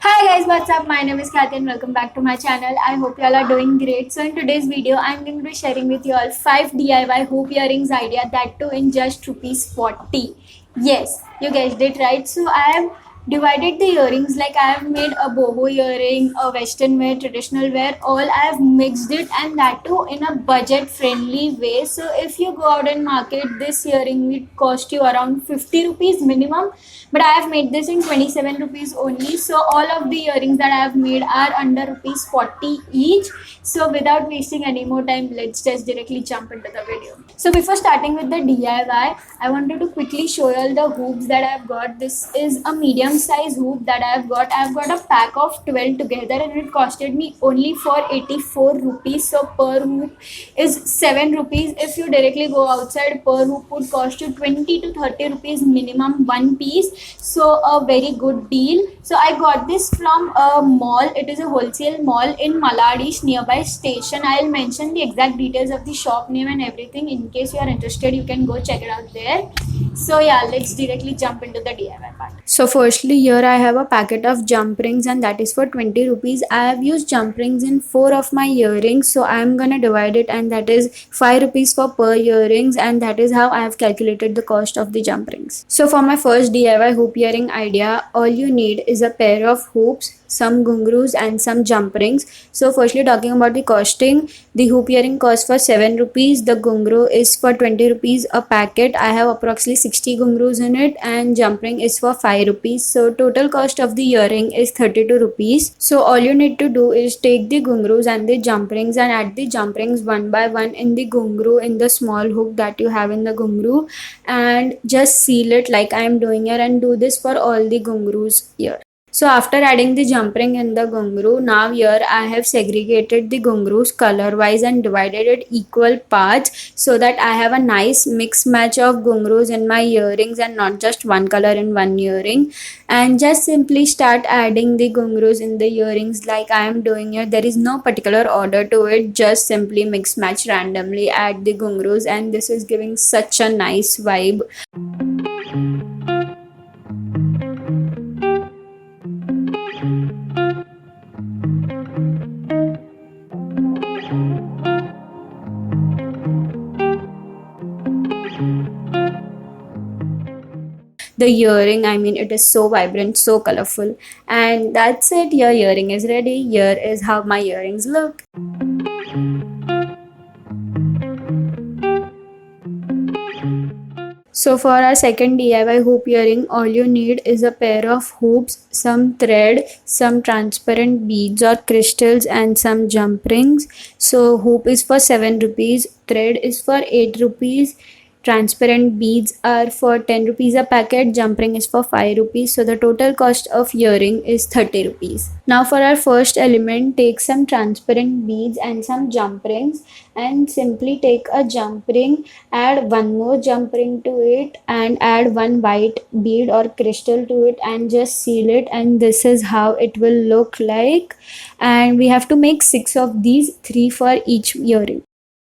Hi guys, what's up? My name is Kathy and welcome back to my channel. I hope you all are doing great. So in today's video, I'm going to be sharing with you all 5 DIY hoop earrings idea, that too in just rupees 40. Yes, you guessed it right. So I have divided the earrings, like I have made a boho earring, a western wear, traditional wear, all I have mixed it, and that too in a budget friendly way. So if you go out and market, this earring will cost you around 50 rupees minimum, but I have made this in 27 rupees only. So all of the earrings that I have made are under rupees 40 each. So without wasting any more time, let's just directly jump into the video. So before starting with the DIY, I wanted to quickly show you all the hoops that I have got. This is a medium size hoop that I have got. I have got a pack of 12 together and it costed me only for 84 rupees. So per hoop is 7 rupees. If you directly go outside, per hoop would cost you 20 to 30 rupees minimum one piece. So a very good deal. So I got this from a mall. It is a wholesale mall in Maladish nearby station. I'll mention the exact details of the shop name and everything. In case you are interested, you can go check it out there. So yeah, let's directly jump into the DIY part. So firstly, here I have a packet of jump rings and that is for 20 rupees. I have used jump rings in 4 of my earrings, so I am gonna divide it, and that is 5 rupees for per earrings, and that is how I have calculated the cost of the jump rings. So for my first DIY hoop earring idea, all you need is a pair of hoops, some gungroos and some jump rings. So firstly, talking about the costing, the hoop earring costs for 7 rupees, the gungroo is for 20 rupees a packet. I have approximately 60 gungroos in it, and jump ring is for 5 rupees. So total cost of the earring is 32 rupees. So all you need to do is take the gungroos and the jump rings and add the jump rings one by one in the gungroo, in the small hook that you have in the gungroo, and just seal it like I am doing here, and do this for all the gungroos here. So after adding the jump ring in the gungroo, now here I have segregated the gungroos color wise and divided it equal parts, so that I have a nice mix match of gungroos in my earrings and not just one color in one earring. And just simply start adding the gungroos in the earrings like I am doing here. There is no particular order to it, just simply mix match randomly, add the gungroos, and this is giving such a nice vibe. The earring, I mean, it is so vibrant, so colorful, and that's it. Your earring is ready. Here is how my earrings look. So for our second DIY hoop earring, all you need is a pair of hoops, some thread, some transparent beads or crystals, and some jump rings. So hoop is for 7 rupees, thread is for 8 rupees, transparent beads are for 10 rupees a packet, jump ring is for 5 rupees. So the total cost of earring is 30 rupees. Now for our first element, take some transparent beads and some jump rings, and simply take a jump ring, add one more jump ring to it, and add one white bead or crystal to it, and just seal it, and this is how it will look like. And we have to make 6 of these, 3 for each earring.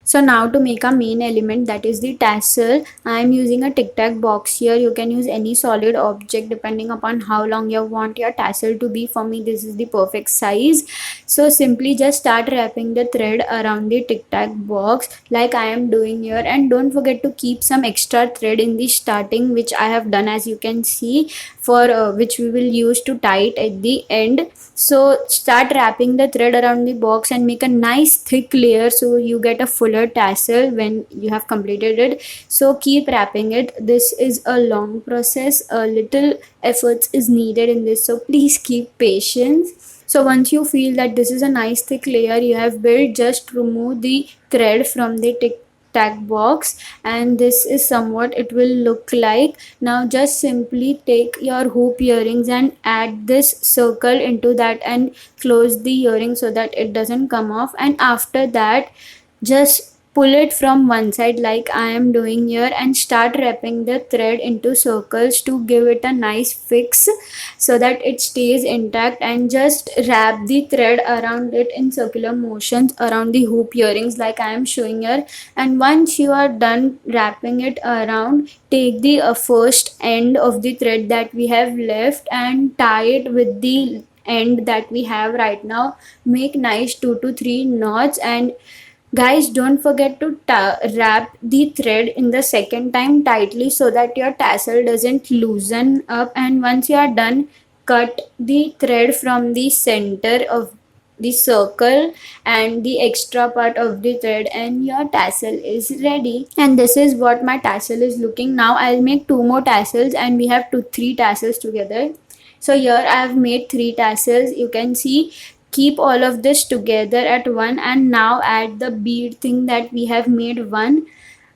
So now to make a main element, that is the tassel, I am using a tic tac box here. You can use any solid object depending upon how long you want your tassel to be. For me, this is the perfect size. So simply just start wrapping the thread around the tic tac box like I am doing here, and don't forget to keep some extra thread in the starting, which I have done, as you can see, for which we will use to tie it at the end. So start wrapping the thread around the box and make a nice thick layer, so you get a fuller tassel when you have completed it. So keep wrapping it. This is a long process, a little efforts is needed in this, so please keep patience. So once you feel that this is a nice thick layer you have built, just remove the thread from the tack box, and this is somewhat it will look like. Now just simply take your hoop earrings and add this circle into that and close the earring so that it doesn't come off, and after that just pull it from one side like I am doing here, and start wrapping the thread into circles to give it a nice fix so that it stays intact, and just wrap the thread around it in circular motions around the hoop earrings like I am showing here. And once you are done wrapping it around, take the first end of the thread that we have left and tie it with the end that we have right now, make nice 2 to 3 knots. And guys, don't forget to wrap the thread in the second time tightly so that your tassel doesn't loosen up. And once you are done, cut the thread from the center of the circle and the extra part of the thread, and your tassel is ready. And this is what my tassel is looking now. I'll make 2 more tassels and we have 3 tassels together. So here I have made 3 tassels. You can see, keep all of this together at one, and now add the bead thing that we have made one.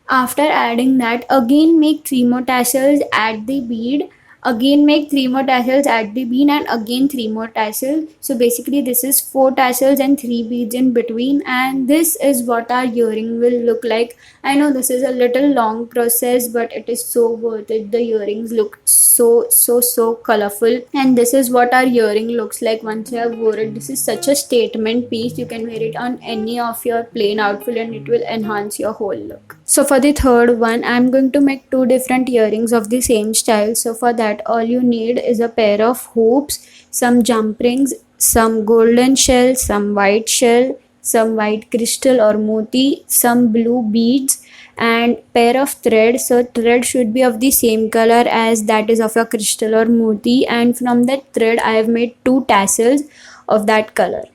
After adding that, again make 3 more tassels, add the bead, again make 3 more tassels, add the bead, and again 3 more tassels. So basically this is 4 tassels and 3 beads in between, and this is what our earring will look like. I know this is a little long process, but it is so worth it. The earrings look so colorful, and this is what our earring looks like once you have wore it. This is such a statement piece. You can wear it on any of your plain outfit and it will enhance your whole look. So for the third one, I'm going to make 2 different earrings of the same style. So for that, all you need is a pair of hoops, some jump rings, some golden shell, some white shell, some white crystal or moti, some blue beads, and pair of thread. So thread should be of the same color as that is of your crystal or moti, and from that thread I have made 2 tassels of that color.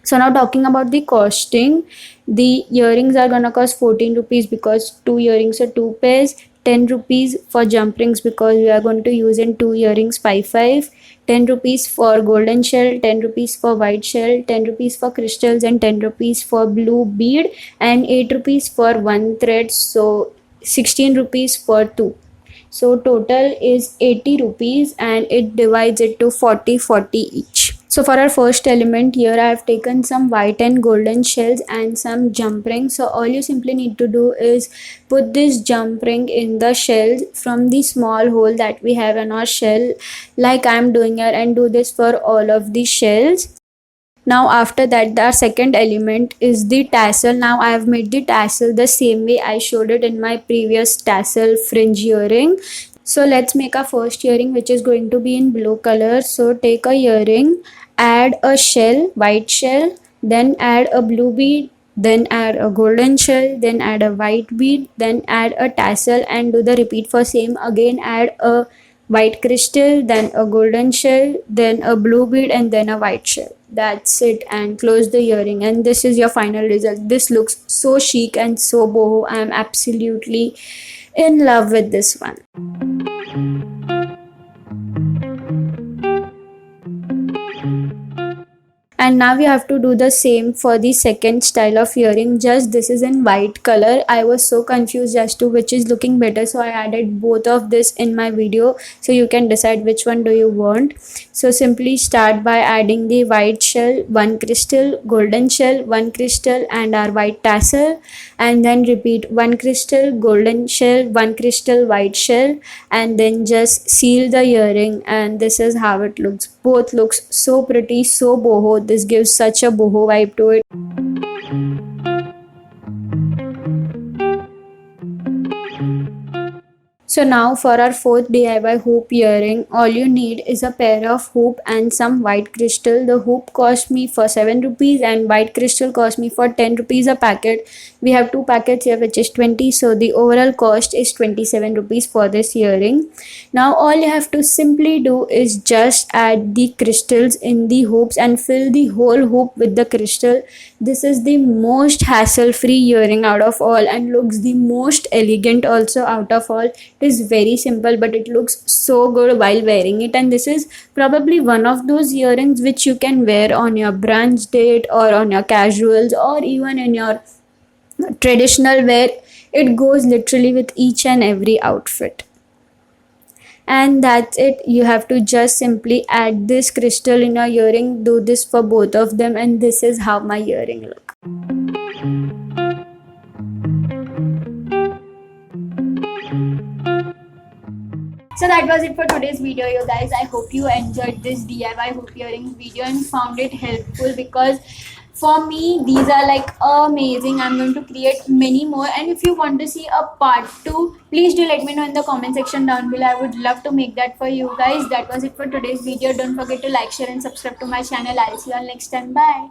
So now talking about the costing, the earrings are gonna cost 14 rupees because 2 earrings are 2 pairs, 10 rupees for jump rings because we are going to use in 2 earrings 5, 10 rupees for golden shell, 10 rupees for white shell, 10 rupees for crystals, and 10 rupees for blue bead, and 8 rupees for one thread. So 16 rupees for 2. So total is 80 rupees, and it divides it to 40 each. So for our first element, here I have taken some white and golden shells and some jump rings. So all you simply need to do is put this jump ring in the shells from the small hole that we have in our shell, like I am doing here, and do this for all of the shells. Now after that, the second element is the tassel. Now I have made the tassel the same way I showed it in my previous tassel fringe earring. So let's make our first earring, which is going to be in blue color. So take a earring, add a shell, white shell, then add a blue bead, then add a golden shell, then add a white bead, then add a tassel, and do the repeat for same. Again add a white crystal, then a golden shell, then a blue bead, and then a white shell. That's it, and close the earring, and this is your final result. This looks so chic and so boho. I am absolutely in love with this one. And now we have to do the same for the second style of earring, just this is in white color. I was so confused as to which is looking better, so I added both of this in my video, so you can decide which one do you want. So simply start by adding the white shell, one crystal, golden shell, one crystal, and our white tassel, and then repeat one crystal, golden shell, one crystal, white shell, and then just seal the earring. And this is how it looks. Both looks so pretty, so boho. This gives such a boho vibe to it. So now for our fourth DIY hoop earring, all you need is a pair of hoop and some white crystal. The hoop cost me for 7 rupees and white crystal cost me for 10 rupees a packet. We have 2 packets here, which is 20, so the overall cost is 27 rupees for this earring. Now all you have to simply do is just add the crystals in the hoops and fill the whole hoop with the crystal. This is the most hassle-free earring out of all and looks the most elegant also out of all. It is very simple, but it looks so good while wearing it, and this is probably one of those earrings which you can wear on your brunch date or on your casuals or even in your traditional wear. It goes literally with each and every outfit. And that's it. You have to just simply add this crystal in your earring. Do this for both of them, and this is how my earring look. So that was it for today's video, you guys. I hope you enjoyed this DIY hoop earrings video and found it helpful, because For me, these are like amazing. I'm going to create many more, and if you want to see a part 2, please do let me know in the comment section down below. I would love to make that for you guys. That was it for today's video. Don't forget to like, share and subscribe to my channel. I'll see you all next time. Bye.